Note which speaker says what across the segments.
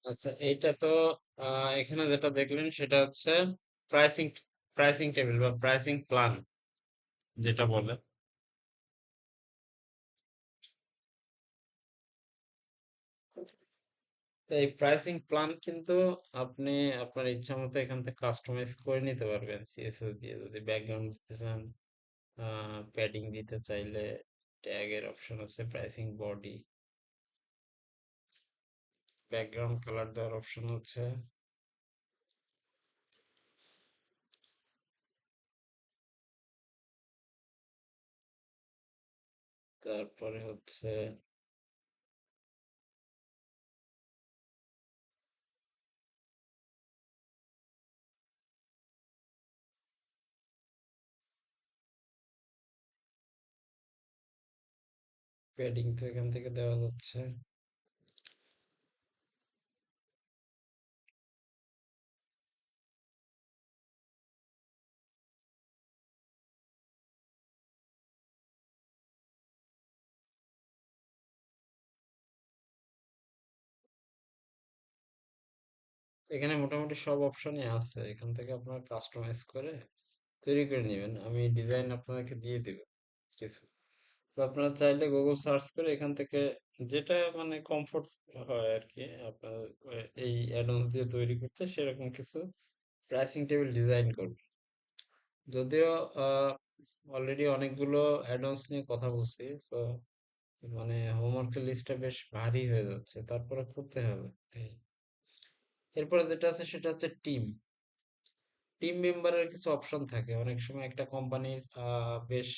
Speaker 1: আচ্ছা, এইটা তো এখানে যেটা দেখলেন সেটা হচ্ছে প্রাইসিং প্রাইসিং টেবিল বা প্রাইসিং প্ল্যান যেটা বলে। তো এই প্রাইসিং প্ল্যান কিন্তু আপনি আপনার ইচ্ছা মতো এখান থেকে কাস্টমাইজ করে নিতে পারবেন সিএসএস দিয়ে, যদি ব্যাকগ্রাউন্ড দিতে চান, প্যাডিং দিতে চাইলে ট্যাগের অপশন আছে, প্রাইসিং বডি, ব্যাকগ্রাউন্ড কালার দেওয়ার অপশন হচ্ছে, তারপরে হচ্ছে প্যাডিং তো এখান থেকে দেওয়া যাচ্ছে। এখানে মোটামুটি সব অপশনই আছে, এখান থেকে আপনার কাস্টমাইজ করে তৈরি করে নেবেন। আমি ডিজাইন আপনাকে দিয়ে দিব কিছু। তো আপনারা চাইলে গুগল সার্চ করে এখান থেকে যেটা মানে কমফোর্ট হয় আর কি আপনার এই অ্যাডন্স দিয়ে তৈরি করতে, সেরকম কিছু প্রাইসিং টেবিল ডিজাইন করবে। যদিও অলরেডি অনেকগুলো অ্যাডন্স নিয়ে কথা বলছি, তো মানে হোমওয়ার্কের লিস্টটা বেশ ভারী হয়ে যাচ্ছে, তারপরে করতে হবে। এই এরপরে যেটা আছে সেটা হচ্ছে টিম। টিম মেম্বারের কিছু অপশন থাকে অনেক সময়। একটা কোম্পানির বেশ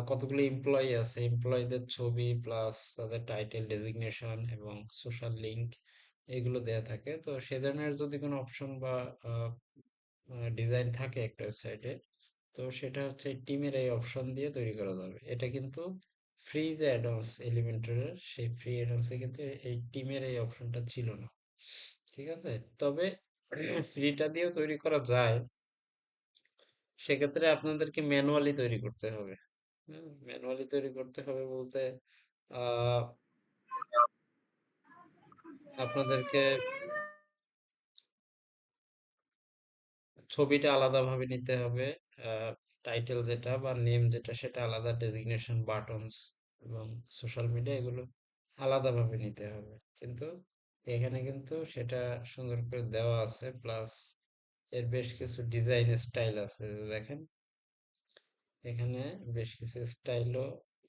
Speaker 1: কতগুলো এমপ্লয়ি আছে, এমপ্লয়ীদের ছবি প্লাস তাদের টাইটেল, ডেজিগনেশন এবং সোশ্যাল লিংক এগুলো দেয়া থাকে। তো সে ধরনের যদি কোনো অপশন বা ডিজাইন থাকে একটা ওয়েবসাইটে, তো সেটা হচ্ছে টিমের এই অপশন দিয়ে তৈরি করা যাবে। এটা কিন্তু ফ্রি যে অ্যাডন্স এলিমেন্টরের, সেই ফ্রি অ্যাডন্সে কিন্তু এই টিমের এই অপশনটা ছিল না। ঠিক আছে, তবে ফ্রিটা দিয়েও তৈরি করা যায়। সেক্ষেত্রে আপনাদেরকে ম্যানুয়ালি তৈরি করতে হবে। ম্যানুয়ালি তৈরি করতে হবে বলতে আহ, আপনাদেরকে ছবিটা আলাদাভাবে নিতে হবে, টাইটেল যেটা বা নেম যেটা সেটা আলাদা, ডেজিগনেশন, বাটনস এবং সোশ্যাল মিডিয়া এগুলো আলাদাভাবে নিতে হবে। কিন্তু এখানে কিন্তু সেটা সুন্দর করে দেওয়া আছে, প্লাস এর বেশ কিছু ডিজাইন স্টাইল আছে। দেখেন এখানে বেশ কিছু স্টাইলও,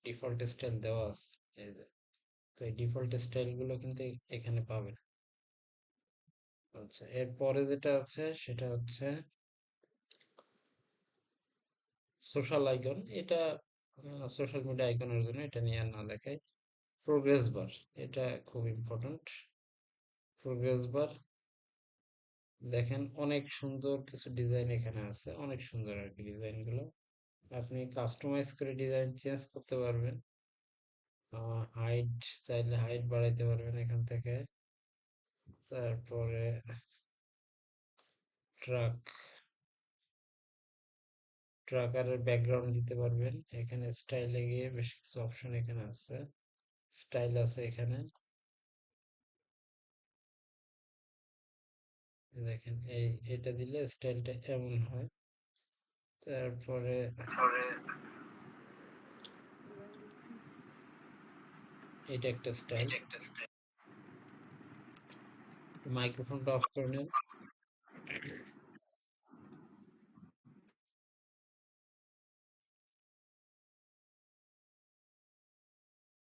Speaker 1: ডিফল্ট স্টাইল দেওয়া আছে। এই যে, তো এই ডিফল্ট স্টাইল গুলো কিন্তু এখানে পাবেন। আচ্ছা, এরপরে যেটা আছে সেটা হচ্ছে সোশ্যাল আইকন। এটা সোশ্যাল মিডিয়া আইকনের জন্য, এটা নিয়ে আর না দেখাই। প্রোগ্রেস বার, এটা খুব ইম্পর্ট্যান্ট। প্রোগ্রেস বার দেখেন অনেক সুন্দর কিছু ডিজাইন এখানে আছে, অনেক সুন্দর আর কি ডিজাইন গুলো। আপনি কাস্টমাইজ করে ডিজাইন চেঞ্জ করতে পারবেন। হাইট চাইলে হাইট বাড়াইতে পারবেন এখান থেকে। তারপরে ট্রাক, ট্রাকারের ব্যাকগ্রাউন্ড দিতে পারবেন। এখানে স্টাইলে গিয়ে বেশ কিছু অপশন এখানে আছে, স্টাইল আছে এখানে। দেখেন এটা দিলে স্টাইলটা এমন হয়। তারপরে এটা একটা স্টাইল। মাইক্রোফোনটা অফ করে নেন।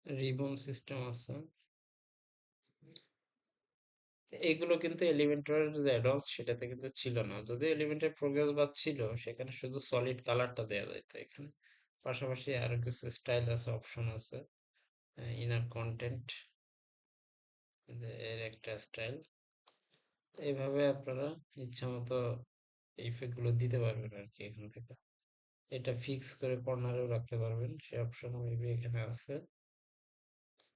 Speaker 1: রিবন সিস্টেম আছে। এগুলো কিন্তু এলিমেন্টের যে অ্যাডভান্স সেটাতে কিন্তু ছিল না। যদিও এলিমেন্টের প্রোগ্রেস বার ছিল, সেখানে শুধু সলিড কালারটা দেওয়া যেত। এখানে পাশাপাশি আরো কিছু স্টাইল আছে, অপশন আছে। ইনার কন্টেন্ট এর একটা স্টাইল। এইভাবে আপনারা ইচ্ছা মতো ইফেক্ট গুলো দিতে পারবেন আর কি এখান থেকে। এটা ফিক্স করে কর্নারেও রাখতে পারবেন, সে অপশন মেবি এখানে আছে।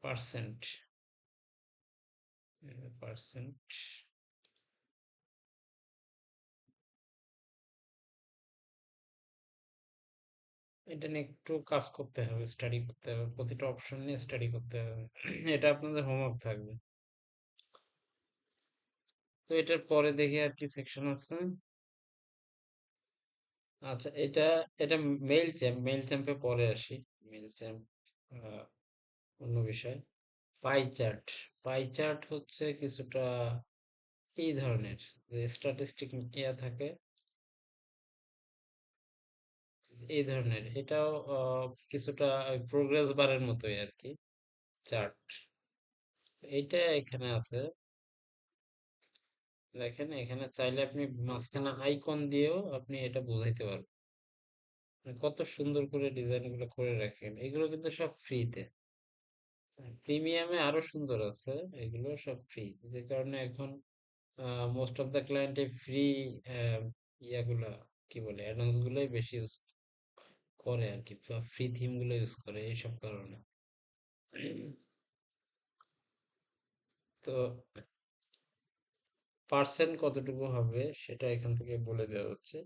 Speaker 1: পার্সেন্ট, পার্সেন্ট, এটা নিয়ে একটু কাজ করতে হবে, স্টাডি করতে হবে, প্রতিটা অপশন নিয়ে স্টাডি করতে হবে। এটা আপনাদের হোমওয়ার্ক থাকবে। তো এটার পরে দেখি আর কি সেকশন আছে। আচ্ছা, এটা এটা মেইল চ্যাম্পে পরে আসি। মেইল চ্যাম্প অন্য বিষয়। পাই চার্ট হচ্ছে কিছুটা এই ধরনের, যে স্ট্যাটিস্টিক ইয়া থাকে এই ধরনের, এটাও কিছুটা প্রোগ্রেস বারের মতোই আর কি, চার্ট। এইটা এখানে আছে, দেখেন এখানে চাইলে আপনি মাঝখানে আইকন দিয়েও আপনি এটা বোঝাইতে পারবেন, মানে কত সুন্দর করে ডিজাইন গুলো করে রাখেন। এগুলো কিন্তু সব ফ্রিতে। প্রিমিয়ামে আরো সুন্দর আছে, এগুলো সব ফ্রি, যে কারণে এখন most of the client free ইয়াগুলা কি বলে অ্যাডন্স গুলোই বেশি ইউজ করে আর কি, ফ্রি থিম গুলো ইউজ করে এইসব কারণে। তো পার্সেন্ট কতটুকু হবে সেটা এখান থেকে বলে দেওয়া হচ্ছে।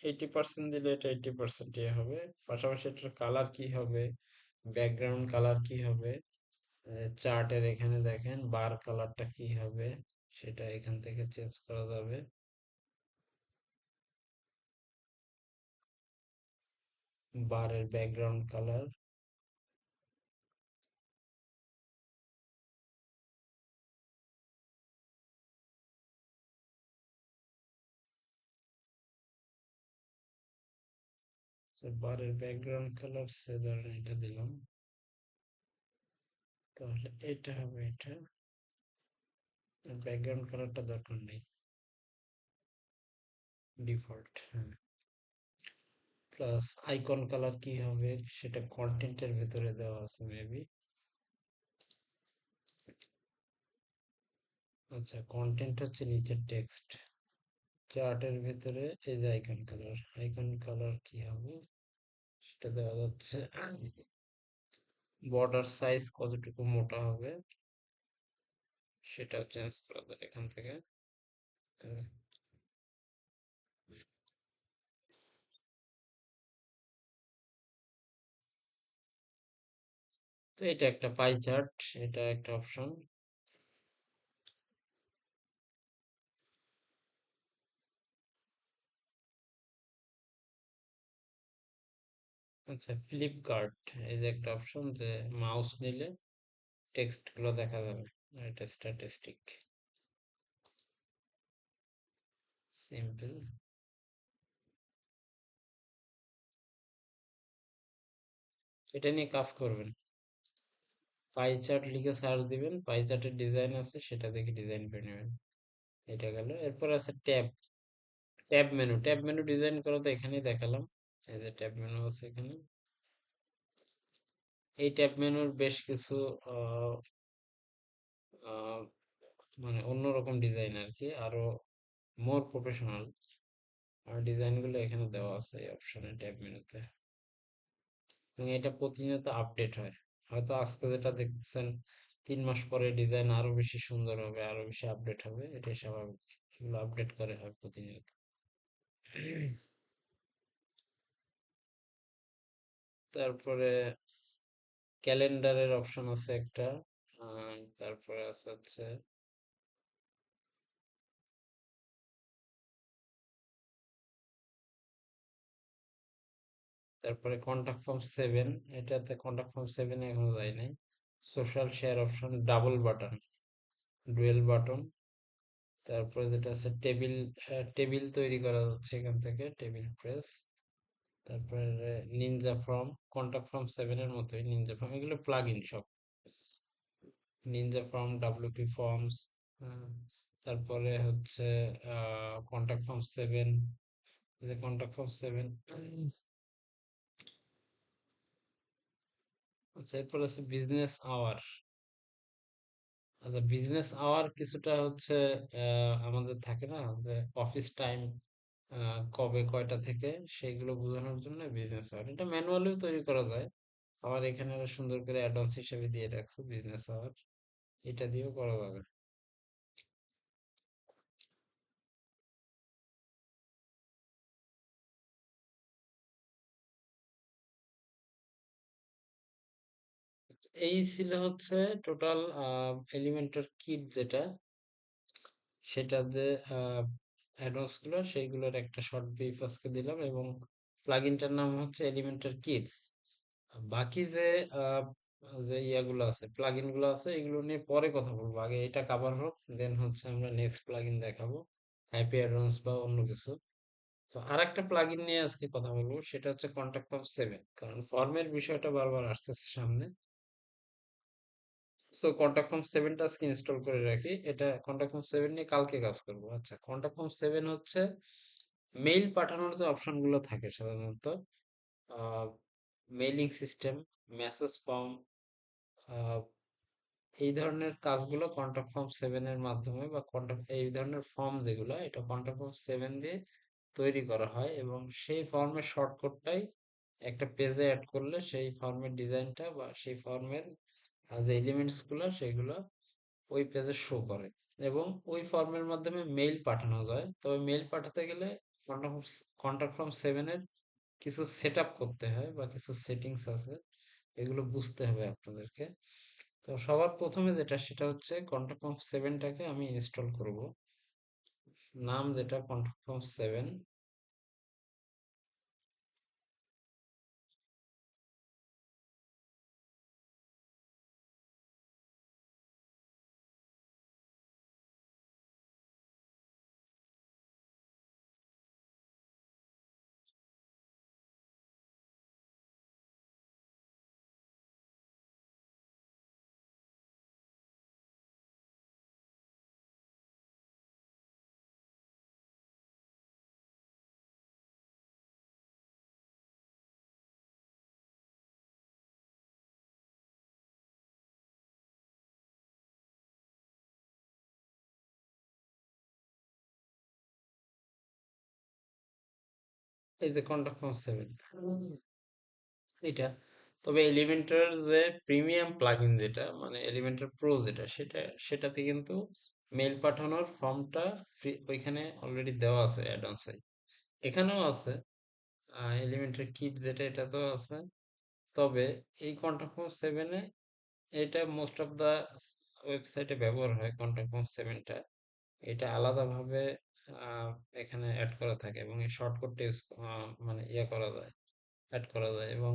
Speaker 1: 80% দিলে এটা 80% হবে। পাশাপাশি এটার কালার কি হবে, ব্যাকগ্রাউন্ড কালার কি হবে, চার্টের এখানে দেখেন বার কালারটা কি হবে, সেটা এখান থেকে চেঞ্জ করা যাবে। বারের ব্যাকগ্রাউন্ড কালার, বারের ব্যাকগ্রাউন্ড কালার সে ধরেন এটা দিলাম, তাহলে এটা হবে এটা। ব্যাকগ্রাউন্ড কালারটা দরকার নেই, ডিফল্ট, হ্যাঁ। প্লাস আইকন কালার কি হবে সেটা কন্টেন্টের ভেতরে দেওয়া আছে মেবি। আচ্ছা, কন্টেন্ট হচ্ছে নিচের টেক্সট, চার্টের ভেতরে এই যে আইকন কালার, আইকন কালার কি হবে সেটা দেওয়া যাচ্ছে। বর্ডার সাইজ কতটুকু মোটা হবে সেটাও চেঞ্জ করা যায় এখান থেকে। আহ, তো এটা একটা পাই চার্ট, এটা একটা অপশন। আচ্ছা, ফ্লিপকার্ট, এই যে একটা অপশন, যে মাউস নিলে টেক্সট গুলো দেখা যাবে। এটা স্ট্যাটিস্টিক, সিম্পল। এটা নিয়ে কাজ করবেন। পাই চার্ট লিখে সার্চ দিবেন, পাই চার্টের ডিজাইন আছে সেটা দেখে ডিজাইন করে নেবেন। এটা গেল। এরপর আছে ট্যাব মেনু ডিজাইন করা তো এখানেই দেখালাম। এই যে ট্যাব মেনু আছে এখানে। এই ট্যাব মেনুর বেশ কিছু আহ, আহ, মানে অন্যরকম ডিজাইন আর কি, আরো মোর প্রফেশনাল আর ডিজাইন গুলো এখানে দেওয়া আছে এই অপশনে, ট্যাব মেনুতে। এবং এটা প্রতিনিয়ত আপডেট হয়, হয়তো আজকে যেটা দেখছেন 3 মাস পরে ডিজাইন আরো বেশি সুন্দর হবে, আরো বেশি আপডেট হবে, এটাই স্বাভাবিক। এগুলো আপডেট করে হয় প্রতিনিয়ত। তারপরে ক্যালেন্ডারের অপশন আছে একটা। তারপরে আছে হচ্ছে, তারপরে কন্টাক্ট ফর্ম 7, এটাতে কন্টাক্ট ফর্ম 7 এখনো যায় নাই। Social share option, double button, dual button. তারপরে যেটা আছে টেবিল, টেবিল তৈরি করা যাচ্ছে এখান থেকে, টেবিল প্রেস। তারপরে নিনজা ফর্ম, কন্টাক্ট ফর্ম 7 এর মতোই নিনজা ফর্ম, এগুলো প্লাগ ইন সব। Ninja form, WP forms. তারপরে হচ্ছে কন্টাক্ট ফর্ম 7, যে কন্টাক্ট ফর্ম 7। আচ্ছা, এরপর আছে বিজনেস আওয়ার। আচ্ছা, বিজনেস আওয়ার কিছুটা হচ্ছে আমাদের থাকে না যে অফিস টাইম কবে কয়টা থেকে, সেগুলো বোঝানোর জন্য বিজনেস আওয়ার, এটা ম্যানুয়ালিও তৈরি করা যায়। আবার এখানে আরো সুন্দর করে অ্যাডভান্স হিসেবে দিয়ে রাখছে বিজনেস আওয়ার, এটা দিয়েও করা যাবে। এই ছিল হচ্ছে টোটাল এলিমেন্টার কিট যেটা, সেটা যে অ্যাডভান্স গুলো সেইগুলোর একটা শর্ট ব্রিফ আজকে দিলাম, এবং প্লাগইনটার নাম হচ্ছে এলিমেন্টার কিটস। বাকি যে আহ, যে ইয়াগুলো আছে, প্লাগইন গুলো আছে, এগুলো নিয়ে পরে কথা বলবো। আগে এটা কভার হোক, দেন হচ্ছে আমরা নেক্সট প্লাগইন দেখাবো, হ্যাপি অ্যাডভান্স বা অন্য কিছু। তো আর একটা প্লাগইন নিয়ে আজকে কথা বলবো, সেটা হচ্ছে কন্টাক্ট ফর্ম 7, কারণ ফর্মের বিষয়টা বারবার আসতেছে সামনে। সো কন্টাক্ট ফর্ম 7টা আজকে ইনস্টল করে রাখি। এটা কন্টাক্ট ফর্ম 7 নিয়ে কালকে কাজ করবো। আচ্ছা, কন্টাক্ট ফর্ম 7 হচ্ছে মেইল পাঠানোর যে অপশন গুলো থাকে সাধারণত, মেইলিং সিস্টেম, মেসেজ ফর্ম, এই ধরনের কাজগুলো কন্টাক্ট ফর্ম 7 এর মাধ্যমে, বা কন্টাক্ট এই ধরনের ফর্ম যেগুলো, এটা কন্টাক্ট ফর্ম 7 দিয়ে তৈরি করা হয়, এবং সেই ফর্মের শর্টকাটটাই একটা পেজে অ্যাড করলে সেই ফর্মের ডিজাইনটা বা সেই ফর্মের যে এলিমেন্টস গুলো সেগুলো ওই পেজে শো করে, এবং ওই ফর্মের মাধ্যমে মেইল পাঠানো যায়। তবে মেইল পাঠাতে গেলে কন্টাক্ট ফর্ম 7 এর কিছু সেট আপ করতে হয়, বা কিছু সেটিংস আছে, এগুলো বুঝতে হবে আপনাদেরকে। তো সবার প্রথমে যেটা, সেটা হচ্ছে কন্টাক্ট ফর্ম 7টাকে আমি ইনস্টল করব। নাম যেটা কন্টাক্ট ফর্ম 7, এই যে কন্টাক্ট ফর্ম 7 এটা। তবে এলিমেন্টার যে প্রিমিয়াম প্লাগইন যেটা, মানে এলিমেন্টার প্রো যেটা, সেটাতে কিন্তু মেল পাঠানোর ফর্মটা ফ্রি, ওইখানে অলরেডি দেওয়া আছে অ্যাডভান্সে। এখানেও আছে, এলিমেন্টারি কিট যেটা, এটাতেও আছে। তবে এই কন্টাক্ট ফর্ম 7-এ এটা মোস্ট অফ দা ওয়েবসাইটে ব্যবহার হয়। কন্টাক্ট ফর্ম 7টা এটা আলাদাভাবে আহ, এখানে অ্যাড করা থাকে, এবং এই শর্টকাটটা ইউজ মানে ইয়ে করা যায়, অ্যাড করা যায়। এবং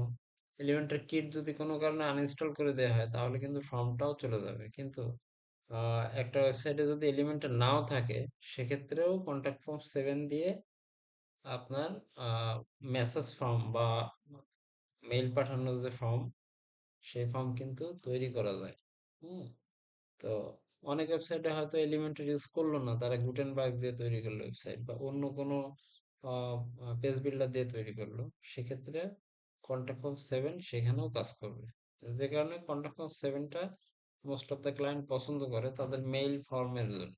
Speaker 1: এলিমেন্টারি কিট যদি কোনো কারণে আনইনস্টল করে দেওয়া হয়, তাহলে কিন্তু ফর্মটাও চলে যাবে। কিন্তু একটা ওয়েবসাইটে যদি এলিমেন্টার নাও থাকে, সেক্ষেত্রেও কন্টাক্ট ফর্ম 7 দিয়ে আপনার মেসেজ ফর্ম বা মেইল পাঠানোর যে ফর্ম, সেই ফর্ম কিন্তু তৈরি করা যায়। হুম। তো অনেক ওয়েবসাইটে হয়তো এলিমেন্টর ইউজ করলো না, তারা গুটেনবার্গ দিয়ে তৈরি করলো ওয়েবসাইট, বা অন্য কোনো পেজ বিল্ডার দিয়ে তৈরি করলো। সেক্ষেত্রে কন্টাক্ট ফর্ম 7 সেখানেও কাজ করবে। তো যে কারণে কন্টাক্ট ফর্ম 7টা মোস্ট অফ দ্য ক্লায়েন্ট পছন্দ করে তাদের মেইল ফর্মের জন্য।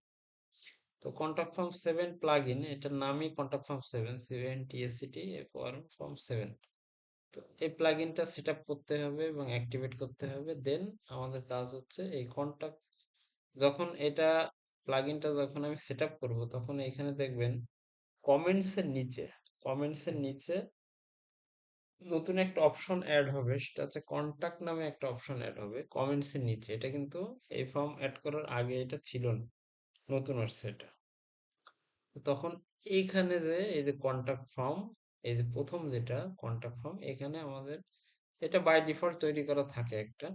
Speaker 1: তো কন্টাক্ট ফর্ম 7 প্লাগ ইন, এটার নামই কন্টাক্ট ফর্ম 7, CONTACT ফর্ম 7। তো এই প্লাগইনটা সেট আপ করতে হবে এবং অ্যাক্টিভেট করতে হবে। দেন আমাদের কাজ হচ্ছে এই কন্টাক্ট, যখন এটা প্লাগইনটা যখন আমি সেট আপ করবো, তখন এখানে দেখবেন কমেন্টস এর নিচে, কমেন্টস এর নিচে নতুন একটা অপশন অ্যাড হবে, সেটা হচ্ছে কন্টাক্ট নামে একটা অপশন অ্যাড হবে কমেন্টস এর নিচে। এটা কিন্তু এই ফর্ম অ্যাড করার আগে এটা ছিল না, নতুন আসছে এটা। তখন এইখানে যে এই যে কন্টাক্ট ফর্ম, এই যে প্রথম যেটা কন্টাক্ট ফর্ম, এখানে আমাদের এটা বাই ডিফল্ট তৈরি করা থাকে একটা।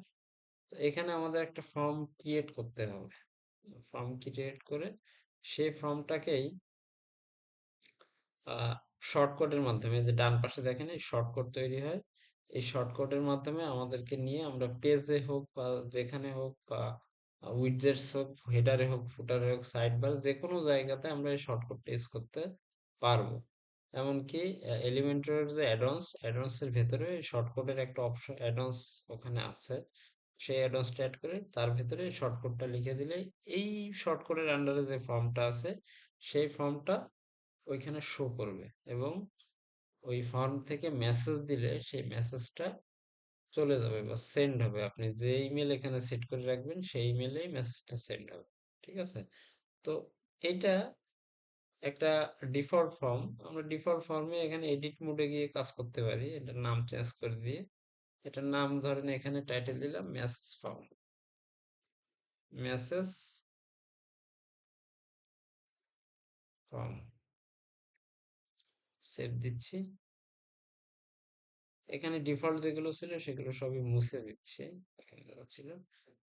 Speaker 1: তো এখানে আমাদের একটা ফর্ম ক্রিয়েট করতে হবে। ফর্ম ক্রিয়েট করে সেই ফর্মটাকেই শর্টকাটের মাধ্যমে, যে ডান পাশে দেখেন এই শর্টকাট তৈরি হয়, এই শর্টকাটের মাধ্যমে আমাদেরকে নিয়ে আমরা পেজে হোক বা যেখানে হোক, বা উইডজেটস হোক, হেডারে হোক, ফুটারে হোক, সাইড বার, যে কোনো জায়গাতে আমরা এই শর্টকাটটা ইউজ করতে পারবো। এমনকি এলিমেন্টরের যে অ্যাডভান্স এর ভেতরে শর্টকাটের একটা অপশন অ্যাডভান্স ওখানে আছে, সেই অ্যাডভান্সটা অ্যাড করে তার ভেতরে শর্টকাটটা লিখে দিলে এই শর্টকাটের আন্ডারে যে ফর্মটা আছে, সেই ফর্মটা ওইখানে শো করবে। এবং ওই ফর্ম থেকে মেসেজ দিলে সেই মেসেজটা চলে যাবে বা সেন্ড হবে। আপনি যে ইমেল এখানে সেট করে রাখবেন, সেই ইমেলেই মেসেজটা সেন্ড হবে। ঠিক আছে? তো এটা একটা ডিফল্ট ফর্ম। আমরা ডিফল্ট ফর্মে এখানে এডিট মোডে গিয়ে কাজ করতে পারি, এটার নাম চেঞ্জ করে দিয়ে। এটার নাম ধরেন, এখানে টাইটেল দিলাম message form, message form save দিচ্ছি। এখানে ডিফল্ট যেগুলো ছিল সেগুলো সবই মুছে দিচ্ছি। এগুলো ছিল।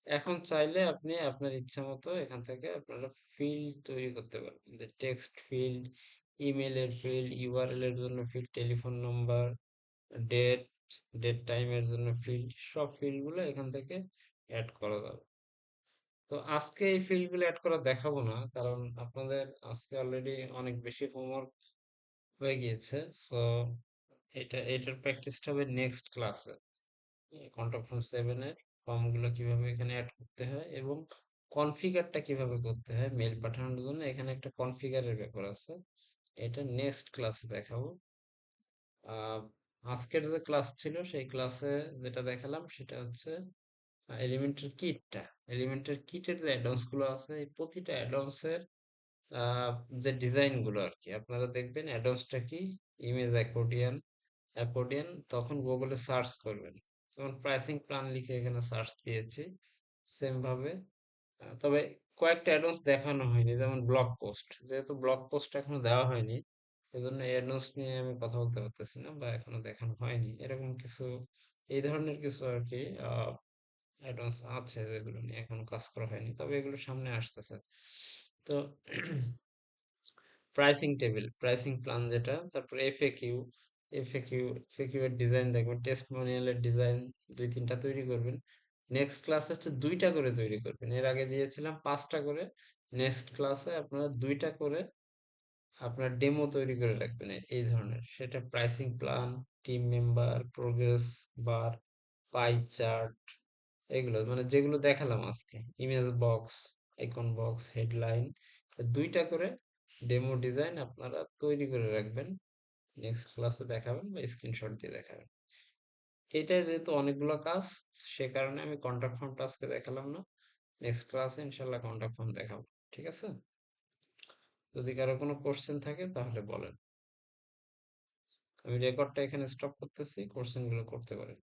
Speaker 1: এখন চাইলে আপনি আপনার ইচ্ছা মতো এখান থেকে আপনারা ফিল্ড তৈরি করতে পারবেন, যে টেক্সট ফিল্ড, ইমেলের ফিল্ড, ইউআরএল এর জন্য field, telephone number, date, date টাইমের জন্য ফিল্ড, সব ফিল্ড গুলো এখান থেকে অ্যাড করা যাবে। তো আজকে এই ফিল্ড গুলো অ্যাড করা দেখাবো না, কারণ আপনাদের আজকে অলরেডি অনেক বেশি হোমওয়ার্ক হয়ে গিয়েছে। সো এটার প্র্যাকটিসটা হবে নেক্সট ক্লাসে। কন্ট্যাক্ট ফর্ম 7 এর ফর্মগুলো কিভাবে এখানে অ্যাড করতে হয় এবং কনফিগারটা কিভাবে করতে হয় মেল পাঠানোর জন্য, এখানে একটা কনফিগারের ব্যাপার আছে। এটা নেক্সট ক্লাসে দেখাবো। আহ, আজকের যে ক্লাস ছিল সেই ক্লাসে যেটা দেখালাম সেটা হচ্ছে এলিমেন্টের কিটটা। এলিমেন্টের কিটের যে অ্যাডন্স গুলো আছে, এই প্রতিটা অ্যাডন্স এর আহ, যে ডিজাইন গুলো আর কি, আপনারা দেখবেন অ্যাডন্সটা কি, ইমেজ অ্যাকর্ডিয়ান, অ্যাকর্ডিয়ান, তখন গুগলে সার্চ করবেন। যেমন প্রাইসিং প্ল্যান লিখে এখানে সার্চ দিয়েছি সেম ভাবে। তবে কয়েকটা অ্যাডভান্স দেখানো হয়নি, যেমন ব্লগ পোস্ট, যেহেতু ব্লগ পোস্ট এখনো দেওয়া হয়নি সেজন্য অ্যাডভান্স নিয়ে আমি কথা বলতে পারতেছি না, বা এখনো দেখানো হয়নি। এরকম কিছু, এই ধরনের কিছু আর কি অ্যাডভান্স আছে যেগুলো নিয়ে এখনো কাজ করা হয়নি, তবে এগুলো সামনে আসতেছে। তো প্রাইসিং টেবিল, প্রাইসিং প্ল্যান যেটা, তারপরে এফএকিউ, এফএকিউ এর ডিজাইন দেখবেন, টেস্টিমোনিয়ালের ডিজাইন 2-3টা তৈরি করবেন। নেক্সট ক্লাসে হচ্ছে 2টা করে তৈরি করবেন, এর আগে দিয়েছিলাম 5টা করে। নেক্সট ক্লাসে আপনারা 2টা করে আপনার ডেমো তৈরি করে রাখবেন এই ধরনের, সেটা pricing plan, team member, progress বার, পাই চার্ট, এগুলো মানে যেগুলো দেখালাম আজকে, image box, icon box, headline, 2টা করে ডেমো ডিজাইন আপনারা তৈরি করে রাখবেন। নেক্সট ক্লাসে দেখাবেন বা স্ক্রিনশট দিয়ে দেখাবেন। এটাই যেহেতু অনেকগুলো কাজ, সে কারণে আমি কন্টাক্ট ফর্মটা আজকে দেখালাম না। নেক্সট ক্লাসে ইনশাল্লাহ কন্টাক্ট ফর্ম দেখাবো। ঠিক আছে? যদি কারো কোনো কোশ্চেন থাকে তাহলে বলেন। আমি রেকর্ডটা এখানে স্টপ করতেছি, কোশ্চেন গুলো করতে পারেন।